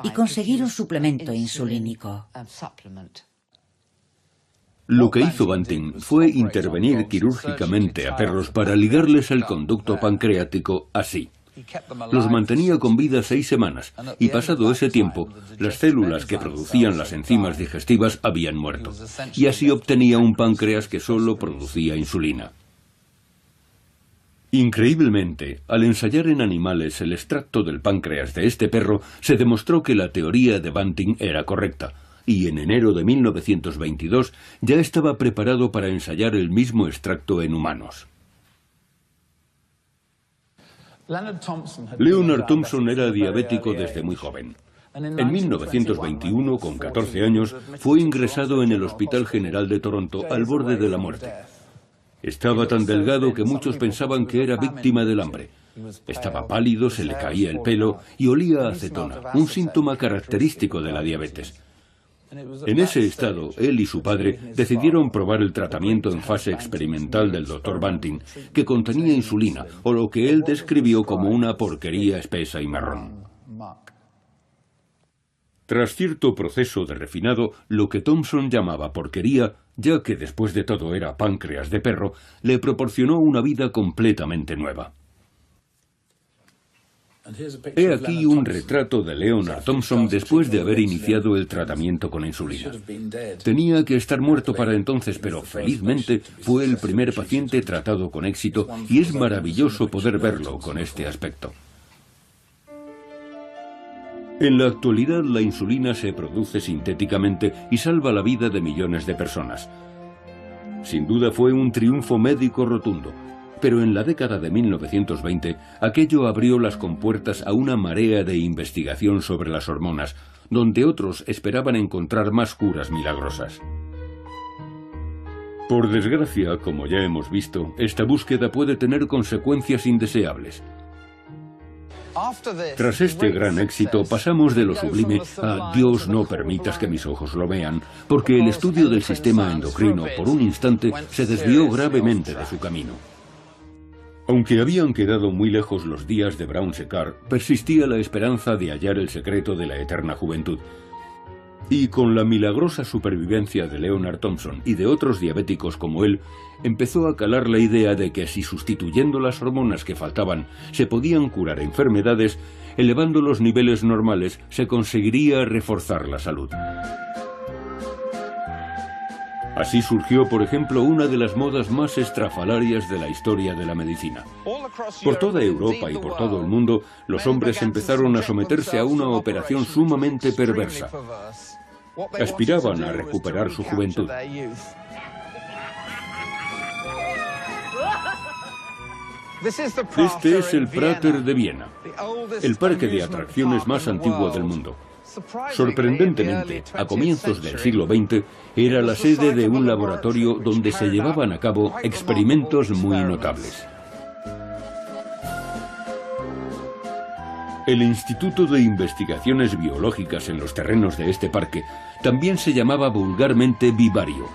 y conseguir un suplemento insulínico. Lo que hizo Banting fue intervenir quirúrgicamente a perros para ligarles el conducto pancreático así. Los mantenía con vida 6 semanas y pasado ese tiempo, las células que producían las enzimas digestivas habían muerto, y así obtenía un páncreas que solo producía insulina. Increíblemente, al ensayar en animales el extracto del páncreas de este perro, se demostró que la teoría de Banting era correcta, y en enero de 1922 ya estaba preparado para ensayar el mismo extracto en humanos. Leonard Thompson era diabético desde muy joven. En 1921, con 14 años, fue ingresado en el Hospital General de Toronto al borde de la muerte. Estaba tan delgado que muchos pensaban que era víctima del hambre. Estaba pálido, se le caía el pelo y olía a acetona, un síntoma característico de la diabetes. En ese estado, él y su padre decidieron probar el tratamiento en fase experimental del Dr. Banting, que contenía insulina, o lo que él describió como una porquería espesa y marrón. Tras cierto proceso de refinado, lo que Thompson llamaba porquería, ya que después de todo era páncreas de perro, le proporcionó una vida completamente nueva. He aquí un retrato de Leonard Thompson después de haber iniciado el tratamiento con insulina. Tenía que estar muerto para entonces, pero felizmente fue el primer paciente tratado con éxito y es maravilloso poder verlo con este aspecto. En la actualidad la insulina se produce sintéticamente y salva la vida de millones de personas. Sin duda fue un triunfo médico rotundo. Pero en la década de 1920, aquello abrió las compuertas a una marea de investigación sobre las hormonas, donde otros esperaban encontrar más curas milagrosas. Por desgracia, como ya hemos visto, esta búsqueda puede tener consecuencias indeseables. Tras este gran éxito, pasamos de lo sublime a Dios no permitas que mis ojos lo vean, porque el estudio del sistema endocrino por un instante se desvió gravemente de su camino. Aunque habían quedado muy lejos los días de Brown Séquard, persistía la esperanza de hallar el secreto de la eterna juventud. Y con la milagrosa supervivencia de Leonard Thompson y de otros diabéticos como él, empezó a calar la idea de que si sustituyendo las hormonas que faltaban se podían curar enfermedades, elevando los niveles normales se conseguiría reforzar la salud. Así surgió, por ejemplo, una de las modas más estrafalarias de la historia de la medicina. Por toda Europa y por todo el mundo, los hombres empezaron a someterse a una operación sumamente perversa. Aspiraban a recuperar su juventud. Este es el Prater de Viena, el parque de atracciones más antiguo del mundo. Sorprendentemente, a comienzos del siglo XX, era la sede de un laboratorio donde se llevaban a cabo experimentos muy notables. El Instituto de Investigaciones Biológicas en los terrenos de este parque también se llamaba vulgarmente Vivario,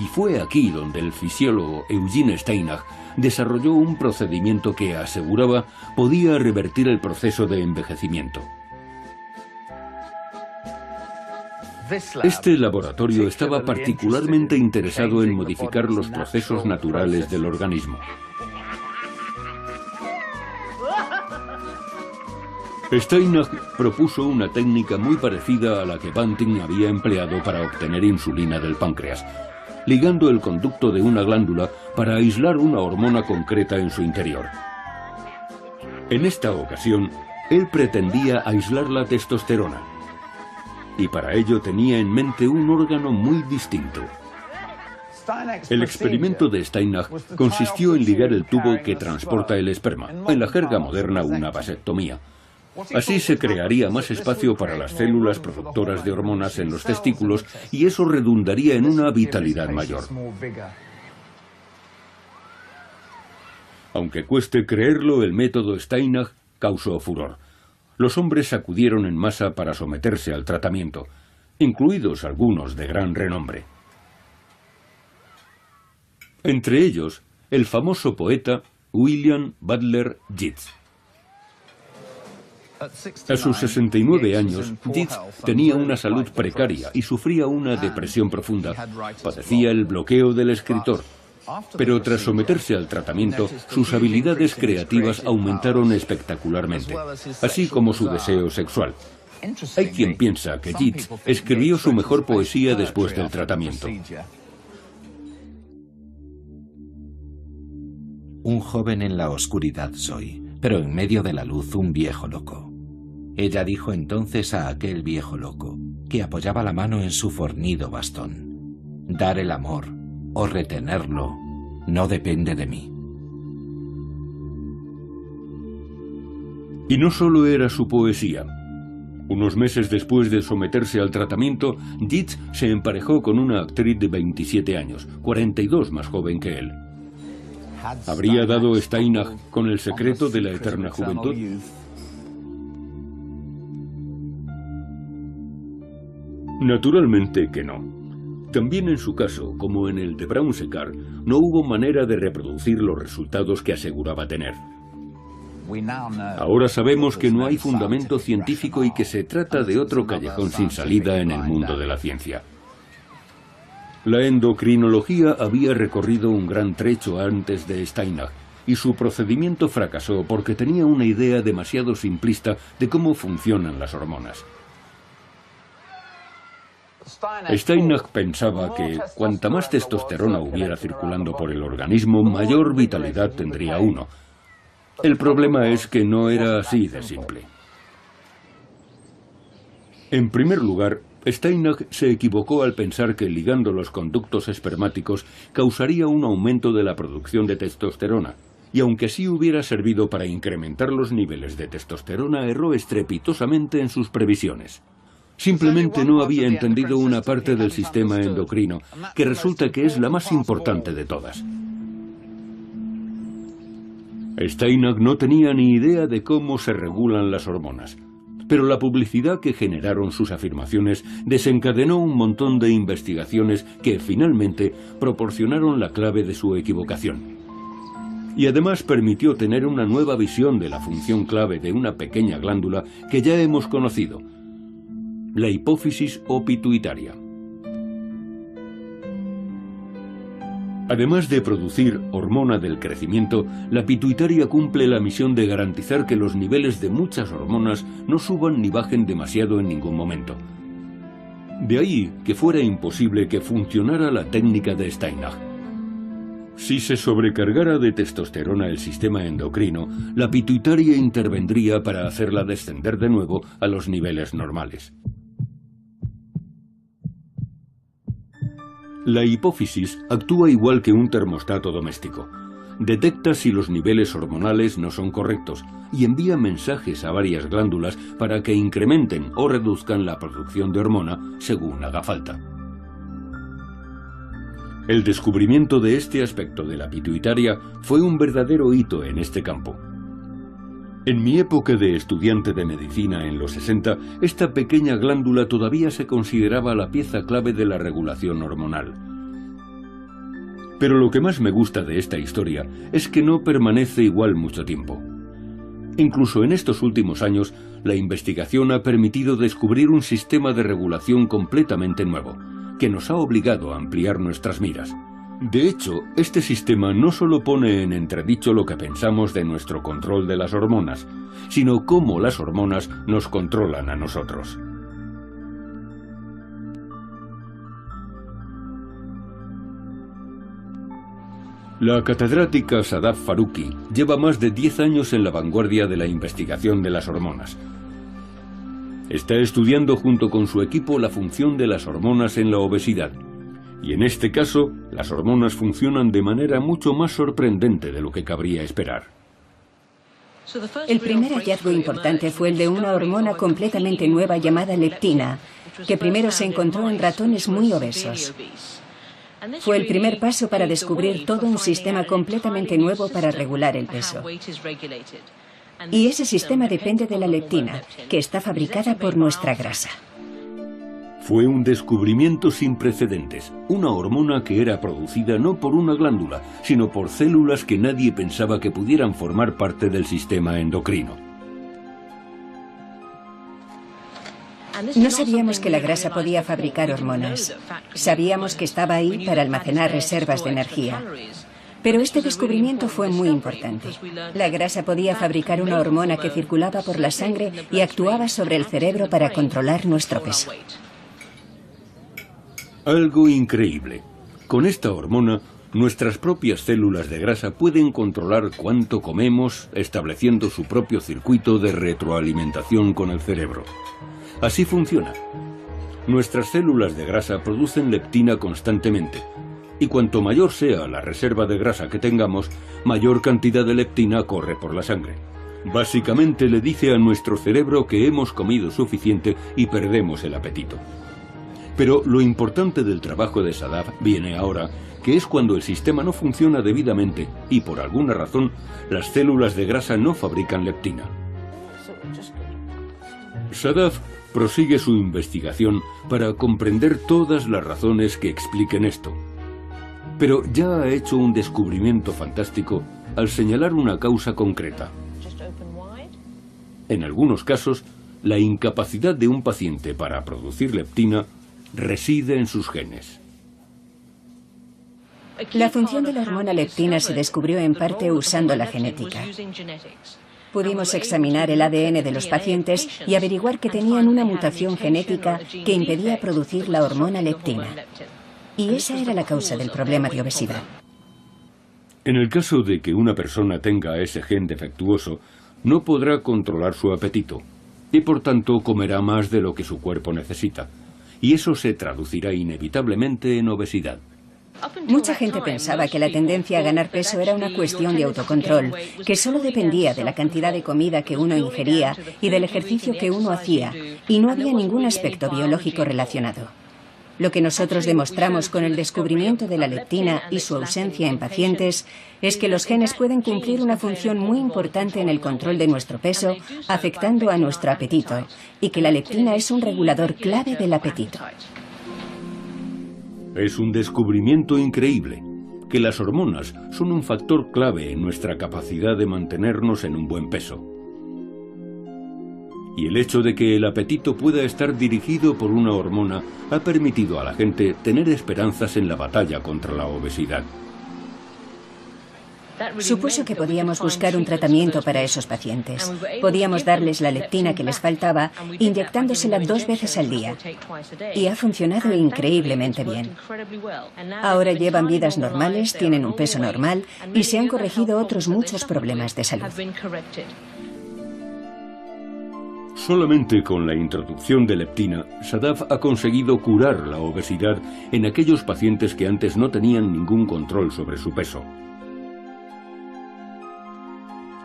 y fue aquí donde el fisiólogo Eugene Steinach desarrolló un procedimiento que aseguraba podía revertir el proceso de envejecimiento. Este laboratorio estaba particularmente interesado en modificar los procesos naturales del organismo. Steinach propuso una técnica muy parecida a la que Banting había empleado para obtener insulina del páncreas, ligando el conducto de una glándula para aislar una hormona concreta en su interior. En esta ocasión, él pretendía aislar la testosterona, y para ello tenía en mente un órgano muy distinto. El experimento de Steinach consistió en ligar el tubo que transporta el esperma, en la jerga moderna una vasectomía. Así se crearía más espacio para las células productoras de hormonas en los testículos y eso redundaría en una vitalidad mayor. Aunque cueste creerlo, el método Steinach causó furor. Los hombres acudieron en masa para someterse al tratamiento, incluidos algunos de gran renombre. Entre ellos, el famoso poeta William Butler Yeats. A sus 69 años, Yeats tenía una salud precaria y sufría una depresión profunda. Padecía el bloqueo del escritor. Pero tras someterse al tratamiento, sus habilidades creativas aumentaron espectacularmente, así como su deseo sexual. Hay quien piensa que Yeats escribió su mejor poesía después del tratamiento. Un joven en la oscuridad soy, pero en medio de la luz un viejo loco. Ella dijo entonces a aquel viejo loco, que apoyaba la mano en su fornido bastón: dar el amor o retenerlo no depende de mí. Y no solo era su poesía. Unos meses después de someterse al tratamiento, Yeats se emparejó con una actriz de 27 años, 42 más joven que él. ¿Habría dado Steinach con el secreto de la eterna juventud? Naturalmente que no. También en su caso, como en el de Brown-Séquard, no hubo manera de reproducir los resultados que aseguraba tener. Ahora sabemos que no hay fundamento científico y que se trata de otro callejón sin salida en el mundo de la ciencia. La endocrinología había recorrido un gran trecho antes de Steinach, y su procedimiento fracasó porque tenía una idea demasiado simplista de cómo funcionan las hormonas. Steinach pensaba que cuanta más testosterona hubiera circulando por el organismo, mayor vitalidad tendría uno. El problema es que no era así de simple. En primer lugar, Steinach se equivocó al pensar que ligando los conductos espermáticos causaría un aumento de la producción de testosterona, y aunque sí hubiera servido para incrementar los niveles de testosterona, erró estrepitosamente en sus previsiones. Simplemente no había entendido una parte del sistema endocrino, que resulta que es la más importante de todas. Steinach no tenía ni idea de cómo se regulan las hormonas, pero la publicidad que generaron sus afirmaciones desencadenó un montón de investigaciones que finalmente proporcionaron la clave de su equivocación. Y además permitió tener una nueva visión de la función clave de una pequeña glándula que ya hemos conocido. la hipófisis o pituitaria. Además de producir hormona del crecimiento, la pituitaria cumple la misión de garantizar que los niveles de muchas hormonas no suban ni bajen demasiado en ningún momento. De ahí que fuera imposible que funcionara la técnica de Steinach. Si se sobrecargara de testosterona el sistema endocrino, la pituitaria intervendría para hacerla descender de nuevo a los niveles normales. La hipófisis actúa igual que un termostato doméstico. Detecta si los niveles hormonales no son correctos y envía mensajes a varias glándulas para que incrementen o reduzcan la producción de hormona según haga falta. El descubrimiento de este aspecto de la pituitaria fue un verdadero hito en este campo. En mi época de estudiante de medicina en los 60, esta pequeña glándula todavía se consideraba la pieza clave de la regulación hormonal. Pero lo que más me gusta de esta historia es que no permanece igual mucho tiempo. Incluso en estos últimos años, la investigación ha permitido descubrir un sistema de regulación completamente nuevo, que nos ha obligado a ampliar nuestras miras. De hecho, este sistema no solo pone en entredicho lo que pensamos de nuestro control de las hormonas, sino cómo las hormonas nos controlan a nosotros. La catedrática Sadaf Farooqui lleva más de 10 años en la vanguardia de la investigación de las hormonas. Está estudiando junto con su equipo la función de las hormonas en la obesidad. Y en este caso, las hormonas funcionan de manera mucho más sorprendente de lo que cabría esperar. El primer hallazgo importante fue el de una hormona completamente nueva llamada leptina, que primero se encontró en ratones muy obesos. Fue el primer paso para descubrir todo un sistema completamente nuevo para regular el peso. Y ese sistema depende de la leptina, que está fabricada por nuestra grasa. Fue un descubrimiento sin precedentes, una hormona que era producida no por una glándula, sino por células que nadie pensaba que pudieran formar parte del sistema endocrino. No sabíamos que la grasa podía fabricar hormonas. Sabíamos que estaba ahí para almacenar reservas de energía. Pero este descubrimiento fue muy importante. La grasa podía fabricar una hormona que circulaba por la sangre y actuaba sobre el cerebro para controlar nuestro peso. Algo increíble. Con esta hormona, nuestras propias células de grasa pueden controlar cuánto comemos, estableciendo su propio circuito de retroalimentación con el cerebro. Así funciona. Nuestras células de grasa producen leptina constantemente, y cuanto mayor sea la reserva de grasa que tengamos, mayor cantidad de leptina corre por la sangre. Básicamente le dice a nuestro cerebro que hemos comido suficiente y perdemos el apetito. Pero lo importante del trabajo de Sadaf viene ahora, que es cuando el sistema no funciona debidamente y por alguna razón las células de grasa no fabrican leptina. Sadaf prosigue su investigación para comprender todas las razones que expliquen esto. Pero ya ha hecho un descubrimiento fantástico al señalar una causa concreta. En algunos casos, la incapacidad de un paciente para producir leptina reside en sus genes. La función de la hormona leptina se descubrió en parte usando la genética. Pudimos examinar el ADN de los pacientes y averiguar que tenían una mutación genética que impedía producir la hormona leptina. Y esa era la causa del problema de obesidad. En el caso de que una persona tenga ese gen defectuoso, no podrá controlar su apetito y por tanto comerá más de lo que su cuerpo necesita. Y eso se traducirá inevitablemente en obesidad. Mucha gente pensaba que la tendencia a ganar peso era una cuestión de autocontrol, que solo dependía de la cantidad de comida que uno ingería y del ejercicio que uno hacía, y no había ningún aspecto biológico relacionado. Lo que nosotros demostramos con el descubrimiento de la leptina y su ausencia en pacientes es que los genes pueden cumplir una función muy importante en el control de nuestro peso, afectando a nuestro apetito, y que la leptina es un regulador clave del apetito. Es un descubrimiento increíble, que las hormonas son un factor clave en nuestra capacidad de mantenernos en un buen peso. Y el hecho de que el apetito pueda estar dirigido por una hormona ha permitido a la gente tener esperanzas en la batalla contra la obesidad. Supuso que podíamos buscar un tratamiento para esos pacientes. Podíamos darles la leptina que les faltaba, inyectándosela 2 veces al día. Y ha funcionado increíblemente bien. Ahora llevan vidas normales, tienen un peso normal y se han corregido otros muchos problemas de salud. Solamente con la introducción de leptina, Sadaf ha conseguido curar la obesidad en aquellos pacientes que antes no tenían ningún control sobre su peso.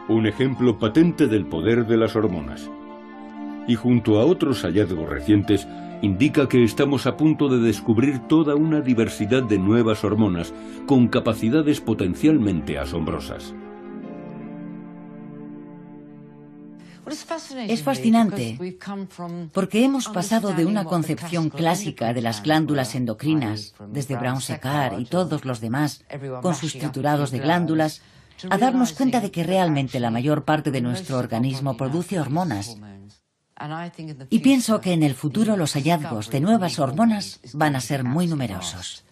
Un ejemplo patente del poder de las hormonas. Y junto a otros hallazgos recientes, indica que estamos a punto de descubrir toda una diversidad de nuevas hormonas con capacidades potencialmente asombrosas. Es fascinante porque hemos pasado de una concepción clásica de las glándulas endocrinas, desde Brown-Séquard y todos los demás, con sus triturados de glándulas, a darnos cuenta de que realmente la mayor parte de nuestro organismo produce hormonas. Y pienso que en el futuro los hallazgos de nuevas hormonas van a ser muy numerosos.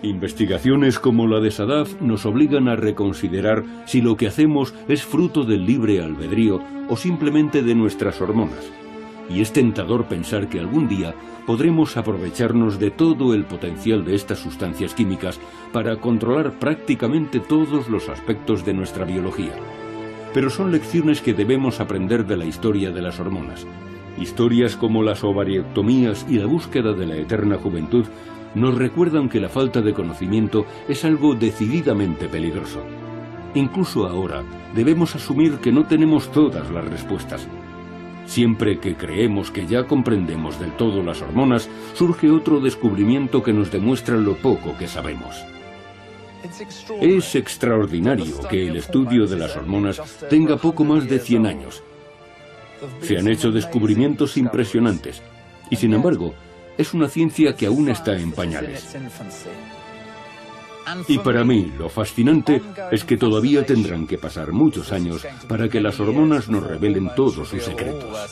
Investigaciones como la de Sadaf nos obligan a reconsiderar si lo que hacemos es fruto del libre albedrío o simplemente de nuestras hormonas. Y es tentador pensar que algún día podremos aprovecharnos de todo el potencial de estas sustancias químicas para controlar prácticamente todos los aspectos de nuestra biología. Pero son lecciones que debemos aprender de la historia de las hormonas. Historias como las ovariectomías y la búsqueda de la eterna juventud nos recuerdan que la falta de conocimiento es algo decididamente peligroso. Incluso ahora debemos asumir que no tenemos todas las respuestas. Siempre que creemos que ya comprendemos del todo las hormonas, surge otro descubrimiento que nos demuestra lo poco que sabemos. Es extraordinario que el estudio de las hormonas tenga poco más de 100 años. Se han hecho descubrimientos impresionantes, y sin embargo, es una ciencia que aún está en pañales. Y para mí, lo fascinante es que todavía tendrán que pasar muchos años para que las hormonas nos revelen todos sus secretos.